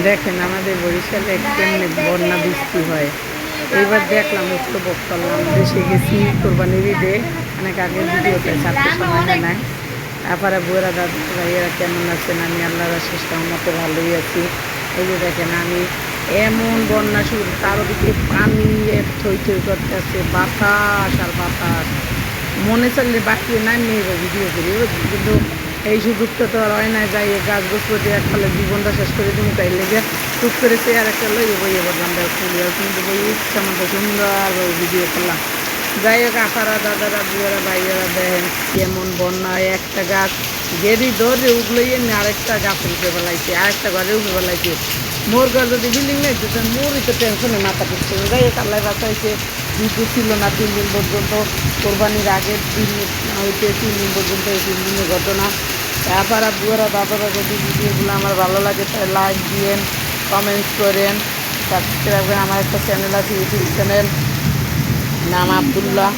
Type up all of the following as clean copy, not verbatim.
দেখেন আমাদের বরিশালে কেমনে বন্যা বৃষ্টি হয়। এইবার দেখলাম উপভোগ করলাম, দেশে গেছি কোরবানির ঈদে, অনেক আগের ভিডিওতে ছাড়তে সময় হয় নাই। তারপরে বুয়েরা দাদু ভাইয়েরা কেমন আছেন? আমি আল্লাহর আশিস রহমতে ভালোই আছি। এই যে দেখেন আমি এমন বন্যা শুরু, তার ওদিকে পানি এক থই থই করতে আছে, বাতাস আর বাতাস। মনে চাইলে বাকি নাই মেয়ে ভিডিও করি, কিন্তু এই সুযোগটা তো আর হয় না, যাই গাছ গোছ প্রতি এককালে জীবনটা শেষ করে দিন, তাই লেগে টুক করে চেয়ার একটা লইয়ে বইয়ে বললাম ফুলি, কিন্তু বই ইচ্ছা মতো সুন্দরভাবে ভিডিও করলাম। যাই হোক আপারা দাদারা বুয়ারা ভাইয়েরা দেখেন কেমন বন্যায় একটা গাছ গেরি ধরে উঠলই এমনি আরেকটা গাছের উঠে বেলাইছে, আরেকটা ঘরে উঠে বেলাইছে। মোর ঘর যদি বিল্ডিং নেই তো মোরই তো টেনশনে মাথা পিছছে। যাই হোক আল্লাহ বাঁচাইছে, বিদ্যুৎ ছিল না 3 দিন পর্যন্ত, কোরবানির আগের দিন হইতে 3 দিন পর্যন্ত, এই 3 দিনের ঘটনা। তারপর বুয়ারা দাদারা যদি ভিডিওগুলো আমার ভালো লাগে তাই লাইক দিয়েন, কমেন্টস করেন, সাবস্ক্রাইব করেন। আমার একটা চ্যানেল আছে, ইউটিউব চ্যানেল, নাম আবদুল্লাহ।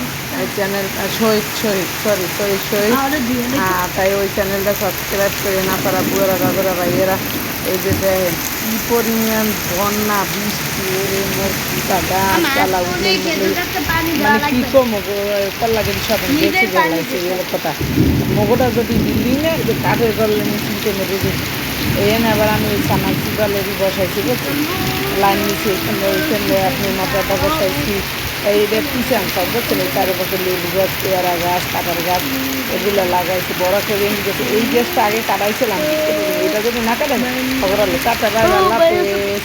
এই চ্যানেল শহীদ শহীদ সরি শহীদ শহীদ, তাই ওই চ্যানেলটা সাবস্ক্রাইব করে না তারা বুয়ারা দাদারা ভাইয়েরা। এই যে দেখেন কি পরিমাণ বন্যা বৃষ্টি, ওরে মোর পুরা গাছ চালা উঠলে মানে কি কম কল্লা কিন্তু সব বেঁচে গেলাইছে এর কথা। মগোটা যদি বিল্ডিং নেই যে কাঠের গল্লে মিশিতে মেরে দিই। এই এনে আবার আমি ওই সামাল সিপালেরই বসাইছি, বুঝছেন, লাইন নিচে ওইখানে আপনি মোটরটা বসাইছি। এই পিছান সব বুঝছেন, এই চারিপাশে লেবু গাছ, পেয়ারা গাছ, কাঁঠাল গাছ এগুলো লাগাইছি, বড় করে গেছে। এই গ্যাসটা আগে কাটাইছিলাম, এটা যদি না কাটেন খবর হলো 4টা বাজে। আল্লাহ হাফেজ।